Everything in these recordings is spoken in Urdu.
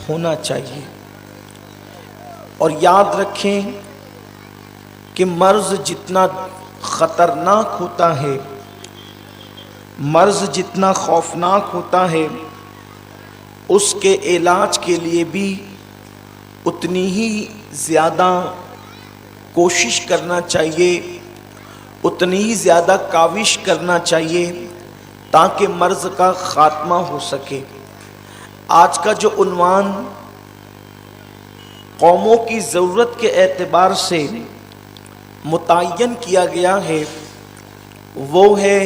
ہونا چاہیے۔ اور یاد رکھیں کہ مرض جتنا خطرناک ہوتا ہے، مرض جتنا خوفناک ہوتا ہے، اس کے علاج کے لیے بھی اتنی ہی زیادہ کوشش کرنا چاہیے، اتنی ہی زیادہ کاوش کرنا چاہیے تاکہ مرض کا خاتمہ ہو سکے۔ آج کا جو عنوان قوموں کی ضرورت کے اعتبار سے متعین کیا گیا ہے وہ ہے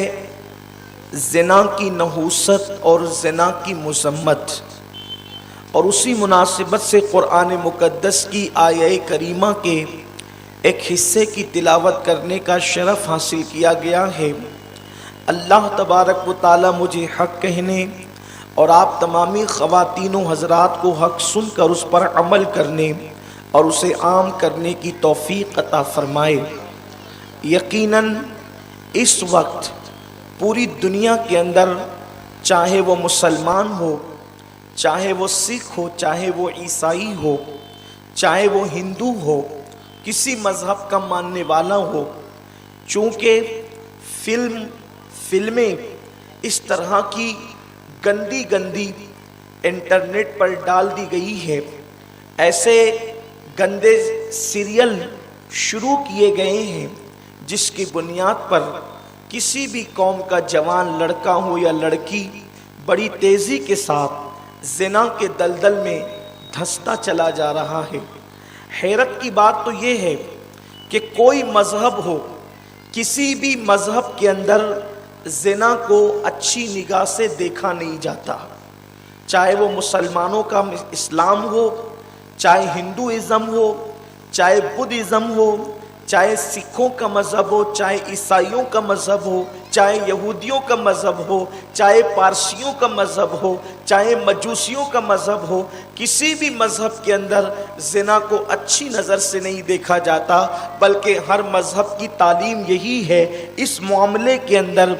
زنا کی نحوست اور زنا کی مذمت، اور اسی مناسبت سے قرآن مقدس کی آیہ کریمہ کے ایک حصے کی تلاوت کرنے کا شرف حاصل کیا گیا ہے۔ اللہ تبارک و تعالی مجھے حق کہنے اور آپ تمامی خواتین و حضرات کو حق سن کر اس پر عمل کرنے اور اسے عام کرنے کی توفیق عطا فرمائے۔ یقیناً اس وقت پوری دنیا کے اندر چاہے وہ مسلمان ہو، چاہے وہ سکھ ہو، چاہے وہ عیسائی ہو، چاہے وہ ہندو ہو، کسی مذہب کا ماننے والا ہو، چونکہ فلمیں اس طرح کی گندی گندی انٹرنیٹ پر ڈال دی گئی ہے، ایسے گندے سیریل شروع کیے گئے ہیں جس کی بنیاد پر کسی بھی قوم کا جوان لڑکا ہو یا لڑکی بڑی تیزی کے ساتھ زنا کے دلدل میں دھستا چلا جا رہا ہے۔ حیرت کی بات تو یہ ہے کہ کوئی مذہب ہو، کسی بھی مذہب کے اندر زنا کو اچھی نگاہ سے دیکھا نہیں جاتا، چاہے وہ مسلمانوں کا اسلام ہو، چاہے ہندوازم ہو، چاہے بدھزم ہو، چاہے سکھوں کا مذہب ہو، چاہے عیسائیوں کا مذہب ہو، چاہے یہودیوں کا مذہب ہو، چاہے پارسیوں کا مذہب ہو، چاہے مجوسیوں کا مذہب ہو، کسی بھی مذہب کے اندر زنا کو اچھی نظر سے نہیں دیکھا جاتا، بلکہ ہر مذہب کی تعلیم یہی ہے اس معاملے کے اندر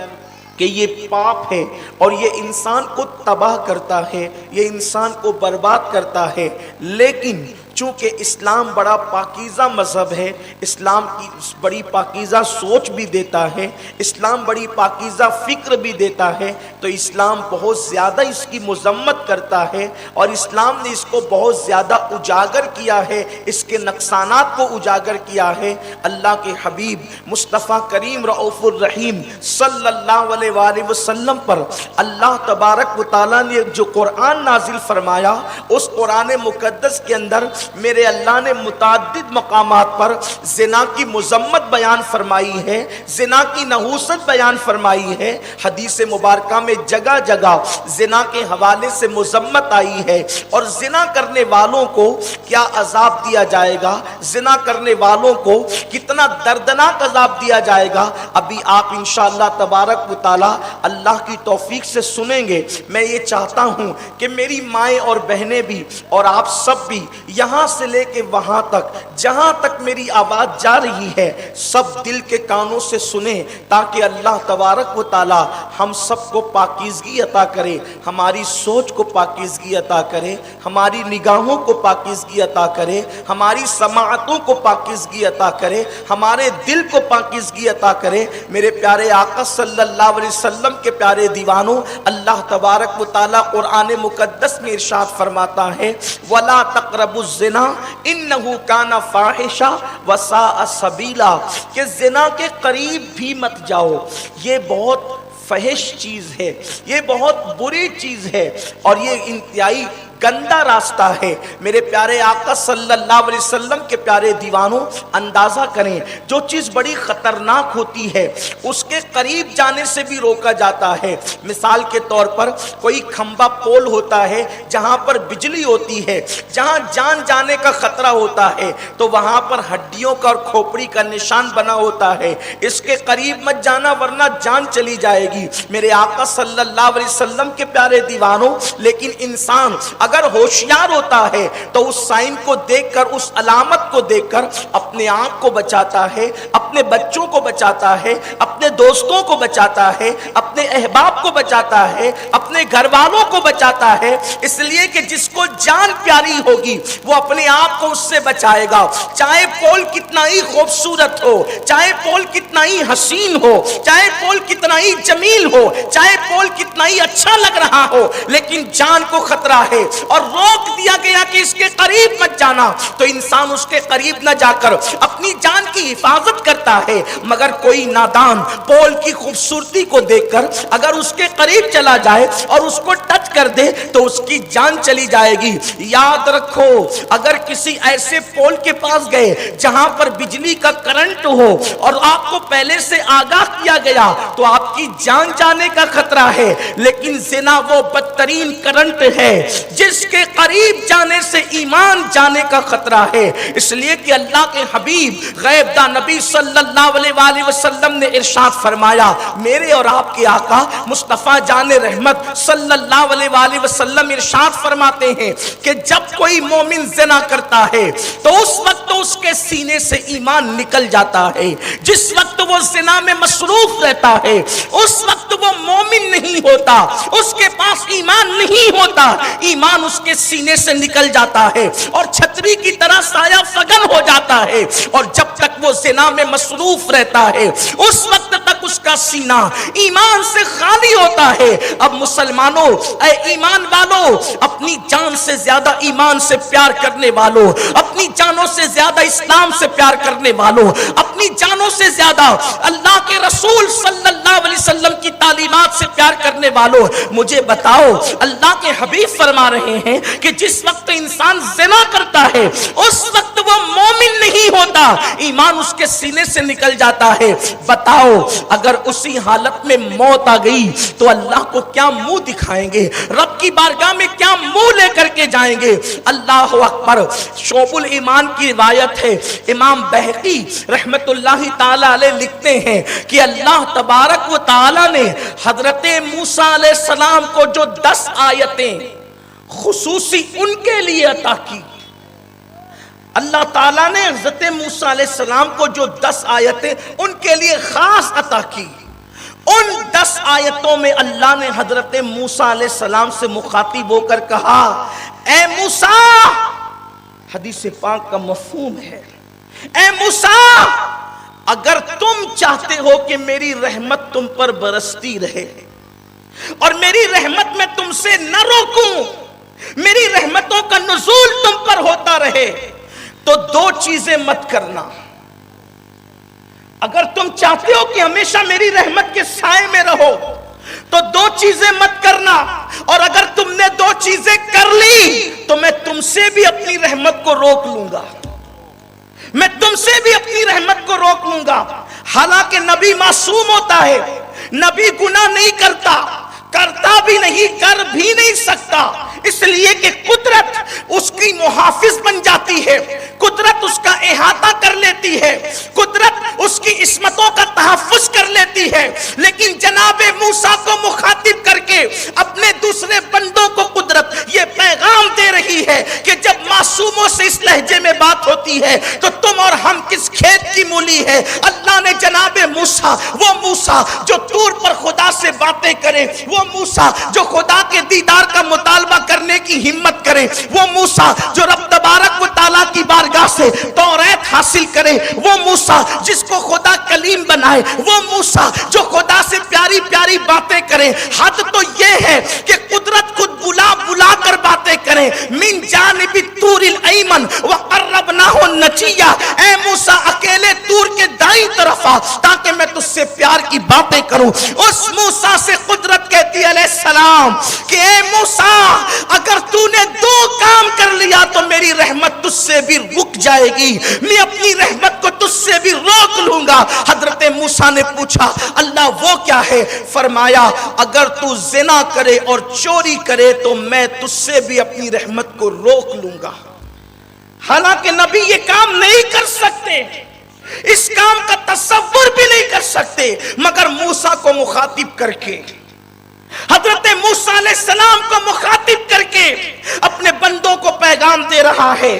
کہ یہ پاپ ہے اور یہ انسان کو تباہ کرتا ہے، یہ انسان کو برباد کرتا ہے۔ لیکن چونکہ اسلام بڑا پاکیزہ مذہب ہے، اسلام کی بڑی پاکیزہ سوچ بھی دیتا ہے، اسلام بڑی پاکیزہ فکر بھی دیتا ہے، تو اسلام بہت زیادہ اس کی مذمت کرتا ہے اور اسلام نے اس کو بہت زیادہ اجاگر کیا ہے، اس کے نقصانات کو اجاگر کیا ہے۔ اللہ کے حبیب مصطفیٰ کریم رؤوف الرحیم صلی اللہ علیہ وآلہ وسلم پر اللہ تبارک و تعالیٰ نے جو قرآن نازل فرمایا، اس قرآن مقدس کے اندر میرے اللہ نے متعدد مقامات پر زنا کی مذمت بیان فرمائی ہے، زنا کی نحوست بیان فرمائی ہے۔ حدیث مبارکہ میں جگہ جگہ زنا کے حوالے سے مذمت آئی ہے، اور زنا کرنے والوں کو کیا عذاب دیا جائے گا، زنا کرنے والوں کو کتنا دردناک عذاب دیا جائے گا، ابھی آپ انشاءاللہ تبارک و تعالی اللہ کی توفیق سے سنیں گے۔ میں یہ چاہتا ہوں کہ میری مائیں اور بہنیں بھی اور آپ سب بھی یہاں سے لے کے وہاں تک جہاں تک میری آواز جا رہی ہے سب دل کے کانوں سے سنیں، تاکہ اللہ تبارک و تعالی ہم سب کو پاکیزگی عطا کرے، ہماری سوچ کو پاکیزگی عطا کرے، ہماری نگاہوں کو پاکیزگی عطا کرے، ہماری سماعتوں کو پاکیزگی عطا کرے، ہمارے دل کو پاکیزگی عطا کرے۔ میرے پیارے آقا صلی اللہ علیہ وسلم کے پیارے دیوانوں، اللہ تبارک و تعالی قرآن مقدس میں ارشاد فرماتا ہے وَلَا تَقْرَبُوا الزِّنَا إِنَّهُ كَانَ فَاحِشًا وَسَاءَ سَبِيلًا، کہ زنا کے قریب بھی مت جاؤ، یہ بہت فحش چیز ہے، یہ بہت بری چیز ہے، اور یہ انتہائی گندا راستہ ہے۔ میرے پیارے آقا صلی اللہ علیہ وسلم کے پیارے دیوانوں، اندازہ کریں جو چیز بڑی خطرناک ہوتی ہے اس کے قریب جانے سے بھی روکا جاتا ہے۔ مثال کے طور پر کوئی کھمبا پول ہوتا ہے جہاں پر بجلی ہوتی ہے، جہاں جان جانے کا خطرہ ہوتا ہے، تو وہاں پر ہڈیوں کا اور کھوپڑی کا نشان بنا ہوتا ہے، اس کے قریب مت جانا ورنہ جان چلی جائے گی۔ میرے آقا صلی اللہ علیہ وسلم کے پیارے دیوانوں، لیکن انسان اگر ہوشیار ہوتا ہے تو اس سائن کو دیکھ کر، اس علامت کو دیکھ کر اپنے آپ کو بچاتا ہے، اپنے بچوں کو بچاتا ہے، اپنے دوستوں کو بچاتا ہے، اپنے احباب کو بچاتا ہے، اپنے گھر والوں کو بچاتا ہے، اس لیے کہ جس کو جان پیاری ہوگی وہ اپنے آپ کو اس سے بچائے گا، چاہے پول کتنا ہی خوبصورت ہو، چاہے پول کتنا ہی حسین ہو، چاہے پول کتنا ہی جمیل ہو، چاہے پول کتنا ہی اچھا لگ رہا ہو، لیکن جان کو خطرہ ہے اور روک دیا گیا کہ اس کے قریب مت جانا، تو انسان اس کے قریب نہ جا کر اپنی جان کی حفاظت کرتا ہے۔ مگر کوئی نادان پول کی خوبصورتی کو دیکھ کر اگر اس کے قریب چلا جائے اور اس کو ٹچ کر دے تو اس کی جان چلی جائے گی۔ یاد رکھو، اگر کسی ایسے پول کے پاس گئے جہاں پر بجلی کا کرنٹ ہو اور آپ کو پہلے سے آگاہ کیا گیا تو آپ کی جان جانے کا خطرہ ہے، لیکن زنا وہ بدترین کرنٹ ہے جس کے قریب جانے سے ایمان جانے کا خطرہ ہے۔ اس لیے کہ اللہ کے حبیب غیب داں نبی صلی اللہ علیہ وآلہ وسلم نے ارشاد فرمایا، میرے اور آپ کے آقا مصطفیٰ جان رحمت صلی اللہ علیہ وآلہ وسلم ارشاد فرماتے ہیں کہ جب کوئی مومن زنا کرتا ہے تو اس وقت اس کے سینے سے ایمان نکل جاتا ہے، جس وقت وہ زنا میں مصروف رہتا ہے اس وقت وہ مومن نہیں ہوتا، اس کے پاس ایمان نہیں ہوتا، ایمان اس کے سینے سے نکل جاتا ہے اور چھتری کی طرح سایہ فگن ہو جاتا ہے، اور جب تک وہ زنا میں مصروف رہتا ہے اس وقت تک اس کا سینہ ایمان سے خالی ہوتا ہے۔ اب مسلمانوں، اے ایمان والوں، اپنی جان سے زیادہ ایمان سے پیار کرنے والوں، اپنی جانوں سے زیادہ اسلام سے پیار کرنے والوں، اپنی جانوں سے زیادہ اللہ کے رسول صلی اللہ علیہ وسلم کی تعلیمات سے پیار کرنے والوں، مجھے بتاؤ، اللہ کے حبیب فرما رہے ہیں کہ جس وقت انسان زنا کرتا ہے اس وقت وہ مومن نہیں ہوتا، ایمان اس کے سینے سے نکل جاتا ہے۔ بتاؤ، اگر اسی حالت میں موت آ گئی تو اللہ کو کیا منہ دکھائیں گے، رب کی بارگاہ میں کیا منہ لے کر کے جائیں گے؟ اللہ اکبر۔ شعب الایمان کی روایت ہے، امام بہقی رحمت اللہ تعالی علیہ لکھتے ہیں کہ اللہ تبارک و تعالی نے حضرت موسیٰ علیہ السلام کو جو 10 آیتیں خصوصی ان کے لیے عطا کی، اللہ تعالیٰ نے حضرت موسیٰ علیہ السلام کو جو 10 آیتیں ان کے لیے خاص عطا کی، ان 10 آیتوں میں اللہ نے حضرت موسیٰ علیہ السلام سے مخاطب ہو کر کہا، اے موسیٰ، حدیث پاک کا مفہوم ہے، اے موسیٰ، اگر تم چاہتے ہو کہ میری رحمت تم پر برستی رہے اور میری رحمت میں تم سے نہ روکوں، میری رحمتوں کا نزول تم پر ہوتا رہے، تو 2 چیزیں مت کرنا۔ اگر تم چاہتے ہو کہ ہمیشہ میری رحمت کے سائے میں رہو تو 2 چیزیں مت کرنا، اور اگر تم نے 2 چیزیں کر لی تو میں تم سے بھی اپنی رحمت کو روک لوں گا، میں تم سے بھی اپنی رحمت کو روک لوں گا۔ حالانکہ نبی معصوم ہوتا ہے، نبی گناہ نہیں کرتا، کرتا بھی نہیں، کر بھی نہیں سکتا، اس لیے کہ قدرت اس کی محافظ بن جاتی ہے، قدرت اس کا احاطہ کر لیتی ہے، قدرت اس کی عصمتوں کا تحفظ کر لیتی ہے۔ لیکن جناب موسیٰ کو مخاطب کر کے اپنے دوسرے بندوں کو قدرت یہ پیغام دے رہی ہے کہ جب معصوموں سے اس لہجے میں بات ہوتی ہے تو تم اور ہم کس کھیت کی مولی ہے۔ اللہ نے جناب موسیٰ، وہ موسیٰ جو طور پر خدا سے باتیں کرے، وہ موسیٰ جو خدا کے دیدار کا مطالبہ کرنے کی ہمت کرے، وہ موسیٰ جو رب تبارک و تعالیٰ کی بارگاہ سے توریت حاصل کرے، وہ موسیٰ جس کو خدا کلیم بنائے، وہ موسیٰ جو خدا سے پیاری پیاری باتیں کرے۔ حد تو یہ ہے کہ قدرت خود بلا بلا کر باتیں کرے، من جانب طور الایمن وقربناہ نجیہ، اے موسیٰ اکیلے طور کے دائیں طرف آ تاکہ میں تجھ سے پیار کی باتیں کروں۔ اس موسیٰ سے قدرت کہتی ہے علیہ السلام کہ اے موسیٰ، اگر تو نے 2 کام کر لیا تو میری رحمت تجھ سے بھی رک جائے گی، میں اپنی رحمت کو تجھ سے بھی روک لوں گا۔ حضرت موسیٰ نے پوچھا، اللہ وہ کیا ہے؟ فرمایا، اگر تو زنا کرے اور چوری کرے تو میں تجھ سے بھی اپنی رحمت کو روک لوں گا۔ حالانکہ نبی یہ کام نہیں کر سکتے، اس کام کا تصور بھی نہیں کر سکتے، مگر موسیٰ کو مخاطب کر کے، حضرت موسیٰ علیہ السلام کو مخاطب کر کے اپنے بندوں کو پیغام دے رہا ہے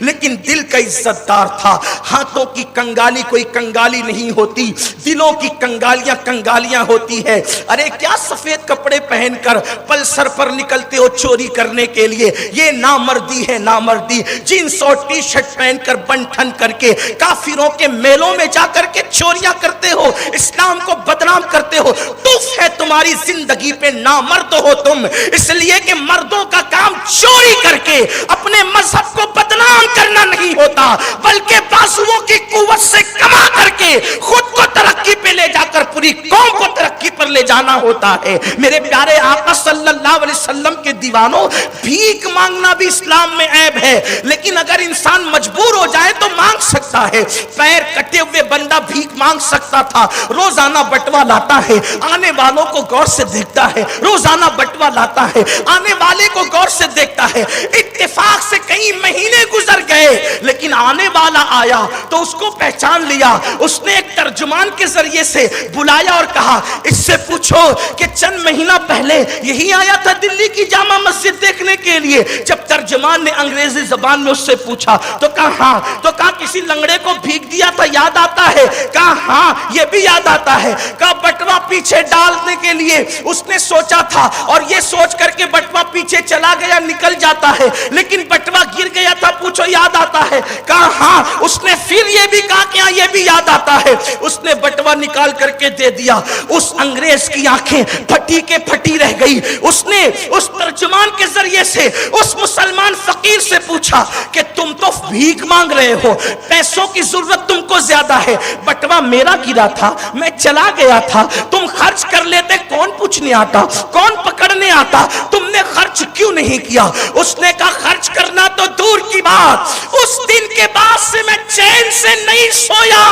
لیکن دل کا عزت دار تھا۔ ہاتھوں کی کنگالی کوئی کنگالی نہیں ہوتی، دلوں کی کنگالیاں کنگالیاں ہوتی ہے۔ ارے کیا سفید کپڑے پہن کر پلسر پر نکلتے ہو چوری کرنے کے لیے؟ یہ نامردی ہے، نامردی۔ جینس اور ٹی شرٹ پہن کر بن ٹھن کر کے کافروں کے میلوں میں جا کر کے چوریاں کرتے ہو، اسلام کو بدنام کرتے ہو۔ توف ہے تمہاری زندگی پہ، نامرد ہو تم۔ اس لیے کہ مردوں کا کام چوری کر کے اپنے مذہب کو بدنام کرنا نہیں ہوتا، بلکہ بازوؤں کی قوت سے کما کر کے خود کو ترقی پہ لے جا کر پوری قوم کو ترقی پر لے جانا ہوتا ہے۔ میرے پیارے آقا صلی اللہ علیہ وسلم کے دیوانوں، بھیک مانگنا بھی اسلام میں عیب ہے، لیکن اگر انسان مجبور ہو جائے تو مانگ سکتا ہے۔ پیر کٹے ہوئے بندہ بھیک مانگ سکتا تھا، روزانہ بٹوا لاتا ہے، آنے والوں کو غور سے دیکھتا ہے، روزانہ بٹوا لاتا ہے، آنے والے کو غور سے دیکھتا ہے۔ اتفاق سے کئی مہینے گزر گئے، لیکن آنے والا آیا تو اس کو پہچان لیا۔ اس نے ایک ترجمان کے ذریعے سے بلایا اور کہا اس سے پوچھو کہ چند مہینہ پہلے یہی آیا تھا دلی کی جامع مسجد دیکھنے کے لیے؟ جب ترجمان نے انگریزی زبان میں اس سے پوچھا تو کہا ہاں، تو کہا کسی لنگڑے کو بھیک دیا تھا، یاد آتا ہے؟ کہا ہاں یہ بھی یاد آتا ہے۔ کہا بٹوا پیچھے ڈالنے کے لیے اس نے سوچا تھا، اور یہ سوچ کر کے بٹوا پیچھے چلا گیا، نکل جاتا ہے، لیکن بٹوا گر گیا تھا، پوچھو یاد آتا ہے؟ کہا ہاں۔ اس نے پھر یہ بھی کہا کہ ہاں یہ بھی یاد آتا ہے۔ اس نے بٹوا نکال کر کے دے دیا۔ اس انگریز کی آنکھیں پھٹی کے پھٹی رہ گئی۔ اس نے اس ترجمان کے ذریعے سے اس مسلمان فقیر سے پوچھا کہ تم تو بھیک مانگ رہے ہو، پیسوں کی ضرورت تم کو زیادہ ہے، بٹوا میرا گرا تھا، میں چلا گیا تھا، تم خرچ کر لیتے، کون پوچھنے آتا، کون پکڑنے آتا، تم نے خرچ کیوں نہیں کیا؟ اس نے کہا خرچ کرنا تو دور کی بات، اس دن کے بعد سے میں چین سے نہیں سویا،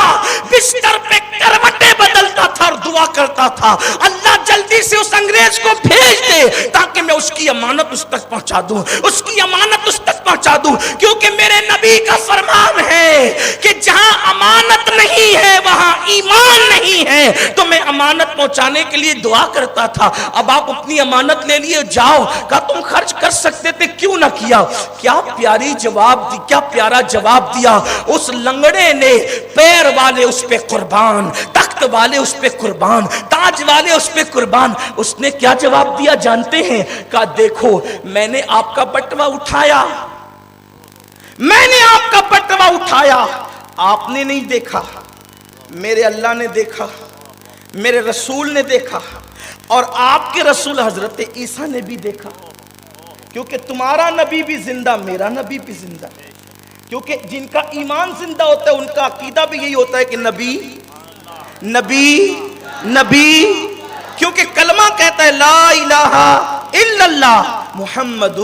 بستر پہ کروٹیں بدلتا تھا اور دعا کرتا تھا اللہ جلدی سے اس انگریز کو بھیج دے تاکہ میں اس کی امانت اس تک پہنچا دوں، اس کی امانت اس تک پہنچا دوں، کیونکہ میرے نبی کا فرمان ہے کہ جہاں امانت نہیں ہے وہاں ایمان نہیں ہے۔ تو میں امانت پہنچانے کے لیے دعا کرتا تھا۔ اب آپ اپنی امانت لے لیے جاؤ، کہا تم خرچ کر سکتے تھے کیوں نہ کیا؟ کیا پیاری جواب دی، کیا پیارا جواب دیا اس لنگڑے نے۔ پیر والے اس پہ قربان، تخت والے اس پہ قربان، تاج والے اس پہ قربان۔ اس نے کیا جواب دیا جانتے ہیں؟ کہا دیکھو میں نے آپ کا بٹوا اٹھایا، میں نے آپ کا بٹوا اٹھایا، آپ نے نہیں دیکھا، میرے اللہ نے دیکھا، میرے رسول نے دیکھا، اور آپ کے رسول حضرت عیسیٰ نے بھی دیکھا، کیونکہ تمہارا نبی بھی زندہ، میرا نبی بھی زندہ، کیونکہ جن کا ایمان زندہ ہوتا ہے ان کا عقیدہ بھی یہی ہوتا ہے کہ نبی نبی نبی، کیونکہ کلمہ کہتا ہے لا الہ الا اللہ محمد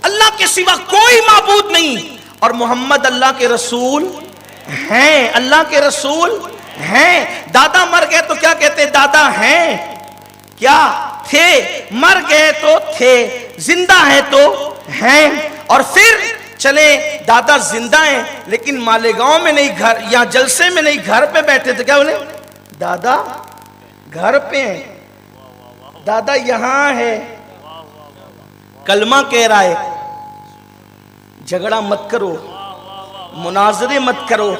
اللہ کے سوا کوئی معبود نہیں، اور محمد اللہ کے رسول ہیں، اللہ کے رسول ہیں۔ دادا مر گئے تو کیا کہتے ہیں؟ دادا ہیں، کیا تھے؟ مر گئے تو تھے، زندہ ہیں تو ہیں۔ اور پھر چلے دادا زندہ ہیں لیکن مالیگاؤں میں نہیں، گھر یا جلسے میں نہیں، گھر پہ بیٹھے تھے، کیا بولے؟ دادا گھر پہ ہیں، دادا یہاں ہے۔ کلمہ کہہ رہا ہے جھگڑا مت کرو، مناظرے مت کرو۔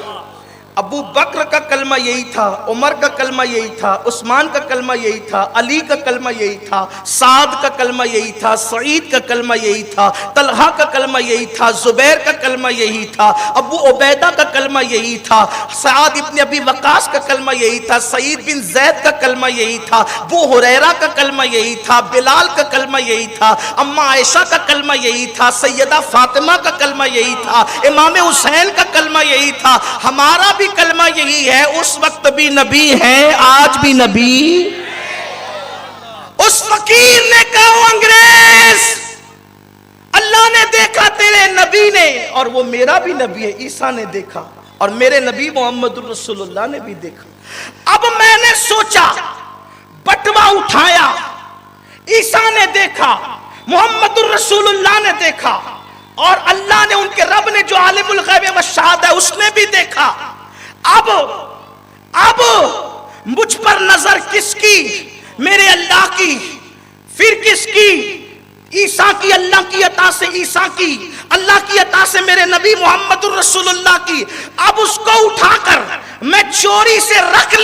ابو بکر کا کلمہ یہی تھا، عمر کا کلمہ یہی تھا، عثمان کا کلمہ یہی تھا، علی کا کلمہ یہی تھا، سعد کا کلمہ یہی تھا، سعید کا کلمہ یہی تھا، طلحہ کا کلمہ یہی تھا، زبیر کا کلمہ یہی تھا، ابو عبیدہ کا کلمہ یہی تھا، سعد ابن ابی وقاص کا کلمہ یہی تھا، سعید بن زید کا کلمہ یہی تھا، ابو ہریرہ کا کلمہ یہی تھا، بلال کا کلمہ یہی تھا، اما عائشہ کا کلمہ یہی تھا، سیدہ فاطمہ کا کلمہ یہی تھا، امام حسین کا کلمہ یہی تھا۔ ہمارا بھی کلمہ یہی ہے، اس وقت بھی نبی ہیں، آج بھی نبی۔ اس فقیر نے کہا انگریز اللہ نے دیکھا تیرے نبی نے، اور وہ میرا بھی نبی ہے، عیسیٰ نے دیکھا، اور میرے نبی محمد الرسول اللہ نے بھی دیکھا۔ اب میں نے سوچا بٹوا اٹھایا، عیسیٰ نے دیکھا، محمد الرسول اللہ نے دیکھا، اور اللہ نے ان کے رب نے جو عالم الغیب والشہادہ ہے اس نے بھی دیکھا۔ اب مجھ پر نظر کس کی؟ میرے اللہ کی، پھر کس کی؟ عیسیٰ کی اللہ کی عطا سے عیسیٰ کی، اللہ کی عطا سے میرے نبی محمد الرسول اللہ کی، اب اس کو اٹھا کر میں چوری سے رکھ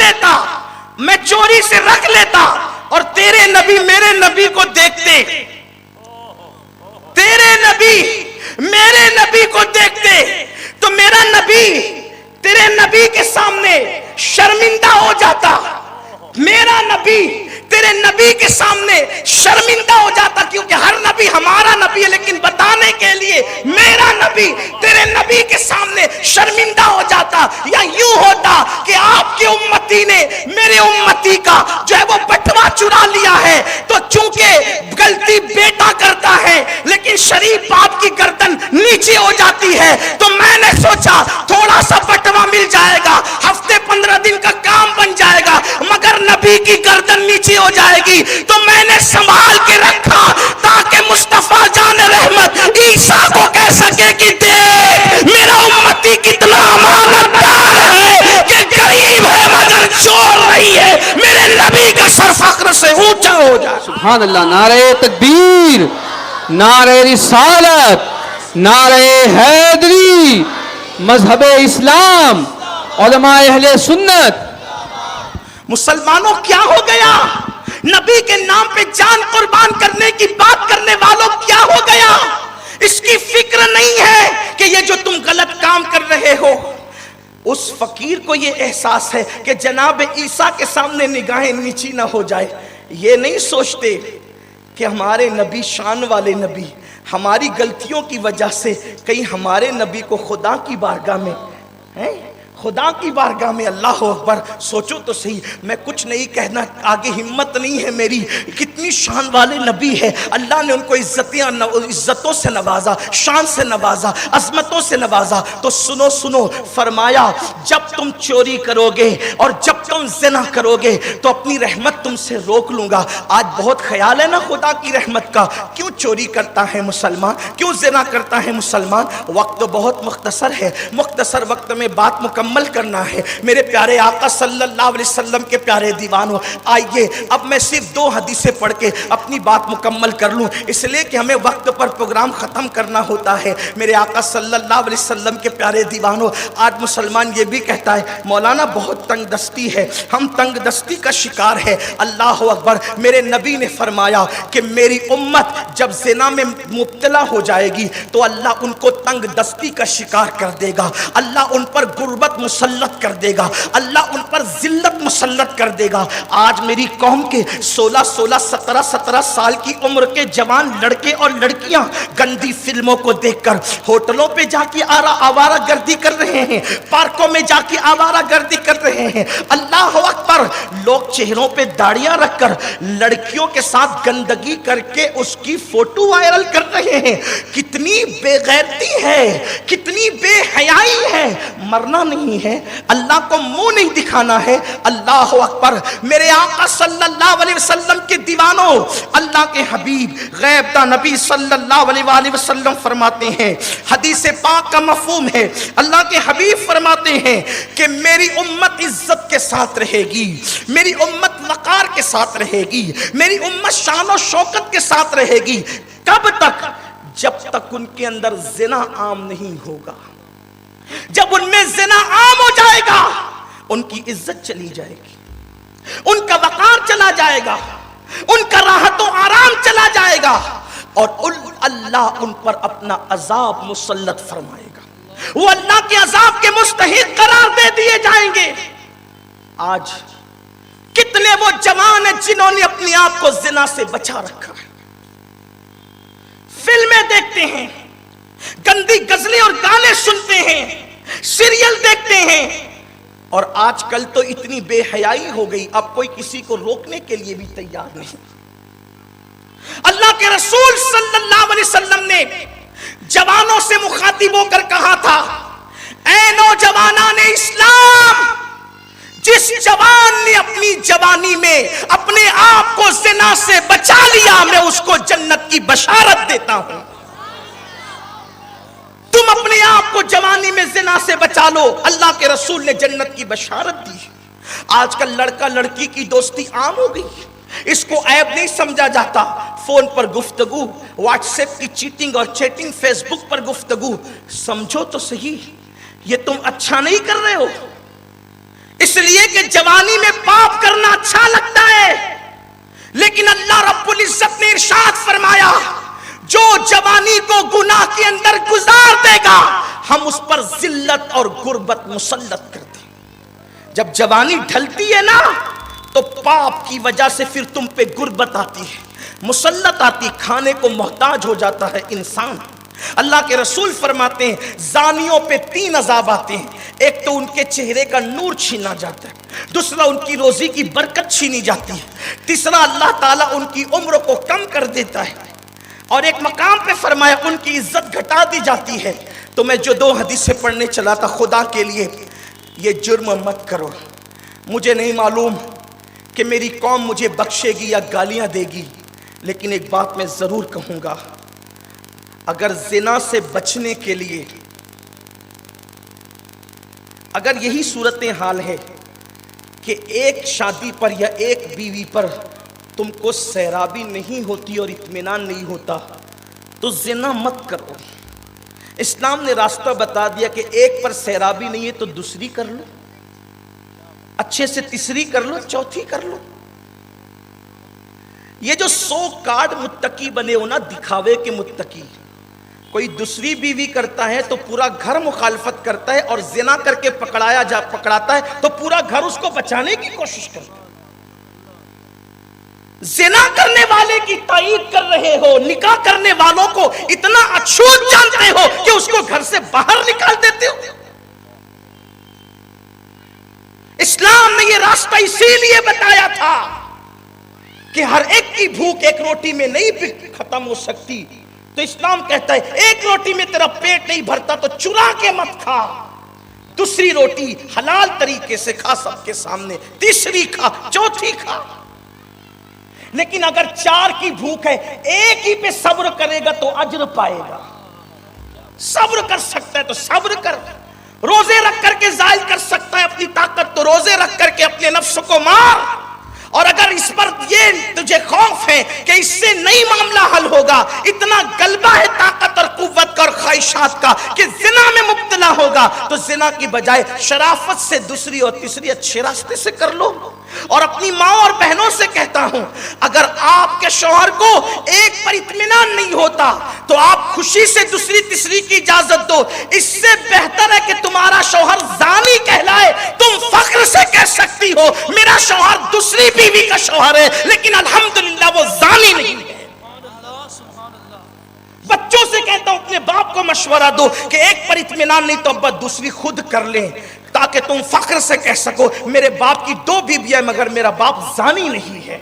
لیتا اور تیرے نبی میرے نبی کو دیکھتے، تیرے نبی میرے نبی کو دیکھتے تو میرا نبی تیرے نبی کے سامنے شرمندہ ہو جاتا، میرا نبی تیرے نبی کے سامنے شرمندہ ہو جاتا، کیونکہ ہر نبی ہمارا نبی ہے، لیکن بتانے کے لیے میرا نبی تیرے نبی کے سامنے شرمندہ ہو جاتا۔ یا یوں ہوتا کہ آپ کی امتی نے میرے امتی کا جو ہے وہ بٹوا چرا لیا ہے، تو چونکہ غلطی بیٹا کرتا ہے لیکن شریف باپ کی گردن نیچے ہو جاتی ہے، تو میں نے سوچا تھوڑا سا بٹوا مل جائے گا، ہفتے 15 دن کا کام بن جائے گا، مگر نبی کی گردن نیچے ہو جائے گی، تو میں نے سنبھال کے رکھا تاکہ مصطفیٰ جان رحمت عیسیٰ کو کہہ سکے کہ دیکھ میرا امتی کتنا امانتدار ہے کہ غریب ہے مگر چور رہی ہے، میرے نبی کا سر فخر سے اونچا ہو جائے۔ سبحان اللہ، نعرہ تکبیر، نعرہ رسالت، نعرہ حیدری، مذہب اسلام، علماء اہل سنت۔ مسلمانوں کیا ہو گیا؟ نبی کے نام پہ جان قربان کرنے کی بات کرنے والوں کیا ہو گیا؟ اس کی فکر نہیں ہے کہ یہ جو تم غلط کام کر رہے ہو، اس فقیر کو یہ احساس ہے کہ جناب عیسیٰ کے سامنے نگاہیں نیچی نہ ہو جائے۔ یہ نہیں سوچتے کہ ہمارے نبی شان والے نبی، ہماری غلطیوں کی وجہ سے کہیں ہمارے نبی کو خدا کی بارگاہ میں خدا کی بارگاہ میں، اللہ اکبر، سوچو تو صحیح، میں کچھ نہیں کہنا، آگے ہمت نہیں ہے میری، کتنی شان والے نبی ہے، اللہ نے ان کو عزتوں سے نوازا، شان سے نوازا، عظمتوں سے نوازا۔ تو سنو فرمایا جب تم چوری کرو گے اور جب تم زنا کرو گے تو اپنی رحمت تم سے روک لوں گا۔ آج بہت خیال ہے نا خدا کی رحمت کا، کیوں چوری کرتا ہے مسلمان، کیوں زنا کرتا ہے مسلمان؟ وقت بہت مختصر ہے، مختصر وقت میں بات مکمل کرنا ہے۔ میرے پیارے آقا صلی اللہ علیہ وسلم کے پیارے دیوانوں، آئیے اب میں صرف 2 حدیثیں پڑھ کے اپنی بات مکمل کر لوں، اس لیے کہ ہمیں وقت پر پروگرام ختم کرنا ہوتا ہے۔ میرے آقا صلی اللہ علیہ وسلم کے پیارے دیوانوں، آج مسلمان یہ بھی کہتا ہے مولانا بہت تنگ دستی ہے، ہم تنگ دستی کا شکار ہے۔ اللہ اکبر، میرے نبی نے فرمایا کہ میری امت جب زنا میں مبتلا ہو جائے گی تو اللہ ان کو تنگ دستی کا شکار کر دے گا، اللہ ان پر غربت مسلط کر دے گا، اللہ ان پر ذلت مسلط کر دے گا۔ آج میری قوم کے 16 17 سال کی عمر کے جوان لڑکے اور لڑکیاں گندی فلموں کو دیکھ کر ہوٹلوں پہ جا کے آوارہ گردی کر رہے ہیں، پارکوں میں جا کے آوارہ گردی کر رہے ہیں۔ اللہ اکبر، لوگ چہروں پہ داڑیاں رکھ کر لڑکیوں کے ساتھ گندگی کر کے اس کی فوٹو وائرل کر رہے ہیں۔ کتنی بے غیرتی ہے، کتنی بے حیائی ہے، مرنا نہیں ہے، اللہ کو منہ نہیں دکھانا ہے۔ اللہ اکبر، میرے آقا صلی اللہ علیہ وسلم کے دیوانوں، اللہ کے حبیب غیب دا نبی صلی اللہ علیہ وآلہ وسلم فرماتے ہیں، حدیث پاک کا مفہوم ہے، اللہ کے حبیب فرماتے ہیں کہ میری امت عزت کے ساتھ رہے گی، میری امت وقار کے ساتھ رہے گی، میری امت شان و شوکت کے ساتھ رہے گی۔ کب تک؟ جب تک ان کے اندر زنا عام نہیں ہوگا۔ جب ان میں زنا عام ہو جائے گا ان کی عزت چلی جائے گی، ان کا وقار چلا جائے گا، ان کا راحت و آرام چلا جائے گا، اور اللہ ان پر اپنا عذاب مسلط فرمائے گا، وہ اللہ کے عذاب کے مستحق قرار دے دیے جائیں گے۔ آج کتنے وہ جوان ہیں جنہوں نے اپنے آپ کو زنا سے بچا رکھا ہے، فلمیں دیکھتے ہیں، گندی غزلیں اور گانے سنتے ہیں، سیریل دیکھتے ہیں، اور آج کل تو اتنی بے حیائی ہو گئی اب کوئی کسی کو روکنے کے لیے بھی تیار نہیں۔ اللہ کے رسول صلی اللہ علیہ وسلم نے جوانوں سے مخاطب ہو کر کہا تھا، اے نوجوانان اسلام، جس جوان نے اپنی جوانی میں اپنے آپ کو زنا سے بچا لیا میں اس کو جنت کی بشارت دیتا ہوں۔ تم اپنے آپ کو جوانی میں زنا سے بچا لو، اللہ کے رسول نے جنت کی بشارت دی۔ آج کل لڑکا لڑکی کی دوستی عام ہو گئی، اس کو عیب نہیں سمجھا جاتا. فون پر گفتگو، واٹس ایپ کی چیٹنگ اور چیٹنگ، فیس بک پر گفتگو، سمجھو تو صحیح یہ تم اچھا نہیں کر رہے ہو. اس لیے کہ جوانی میں پاپ کرنا اچھا لگتا ہے، لیکن اللہ رب العزت نے ارشاد فرمایا جو جوانی کو گناہ کے اندر گزار دے گا ہم اس پر ذلت اور غربت مسلط کر دیں. جب جوانی ڈھلتی ہے نا تو پاپ کی وجہ سے پھر تم پہ غربت آتی ہے، مسلط آتی، کھانے کو محتاج ہو جاتا ہے انسان. اللہ کے رسول فرماتے ہیں زانیوں پہ 3 عذاب آتے ہیں. ایک تو ان کے چہرے کا نور چھینا جاتا ہے، دوسرا ان کی روزی کی برکت چھینی جاتی ہے، تیسرا اللہ تعالیٰ ان کی عمر کو کم کر دیتا ہے، اور ایک مقام پہ فرمایا ان کی عزت گھٹا دی جاتی ہے. تو میں جو 2 حدیثیں پڑھنے چلا تھا، خدا کے لیے یہ جرم مت کرو. مجھے نہیں معلوم کہ میری قوم مجھے بخشے گی یا گالیاں دے گی، لیکن ایک بات میں ضرور کہوں گا، اگر زنا سے بچنے کے لیے اگر یہی صورتحال ہے کہ ایک شادی پر یا ایک بیوی پر تم کو سیرابی نہیں ہوتی اور اطمینان نہیں ہوتا تو زنا مت کرو. اسلام نے راستہ بتا دیا کہ ایک پر سیرابی نہیں ہے تو دوسری کر لو، اچھے سے تیسری کر لو، چوتھی کر لو. یہ جو 100 کارڈ متقی بنے ہو نا، دکھاوے کے متقی، کوئی دوسری بیوی کرتا ہے تو پورا گھر مخالفت کرتا ہے، اور زنا کر کے پکڑاتا ہے تو پورا گھر اس کو بچانے کی کوشش کرتا ہے. زنا کرنے والے کی تائید کر رہے ہو، نکاح کرنے والوں کو اتنا اچھوت جانتے ہو کہ اس کو گھر سے باہر نکال دیتے ہو. اسلام نے یہ راستہ اسی لیے بتایا تھا کہ ہر ایک کی بھوک ایک روٹی میں نہیں ختم ہو سکتی. تو اسلام کہتا ہے ایک روٹی میں تیرا پیٹ نہیں بھرتا تو چرا کے مت کھا، دوسری روٹی حلال طریقے سے کھا سب کے سامنے، تیسری کھا، چوتھی کھا. لیکن اگر 4 کی بھوک ہے، ایک ہی پہ صبر کرے گا تو اجر پائے گا. صبر کر سکتا ہے تو صبر کر، روزے رکھ کر کے ظاہر کر سکتا ہے اپنی طاقت تو روزے رکھ کر کے اپنے نفس کو مار. اور اگر اس پر یہ تجھے خوف ہے کہ اس سے نہیں معاملہ حل ہوگا، اتنا غلبہ ہے طاقت اور قوت کا اور خواہشات کا کہ زنا میں مبتلا ہوگا، تو زنا کی بجائے شرافت سے دوسری اور تیسری اچھے راستے سے کر لو. اور اپنی ماں اور بہنوں سے کہتا ہوں اگر آپ کے شوہر کو ایک پر اطمینان نہیں ہوتا تو آپ خوشی سے دوسری تیسری کی اجازت دو. اس سے بہتر ہے کہ تمہارا شوہر زانی کہلائے، تم فخر سے کہہ سکتی ہو میرا شوہر دوسری بیوی کا شوہر ہے لیکن الحمدللہ وہ زانی نہیں ہے. بچوں سے کہتا ہوں اپنے باپ کو مشورہ دو کہ ایک پر اطمینان نہیں تو ابا دوسری خود کر لیں، تاکہ تم فخر سے کہہ سکو میرے باپ کی 2 بیویاں مگر میرا باپ زانی نہیں ہے.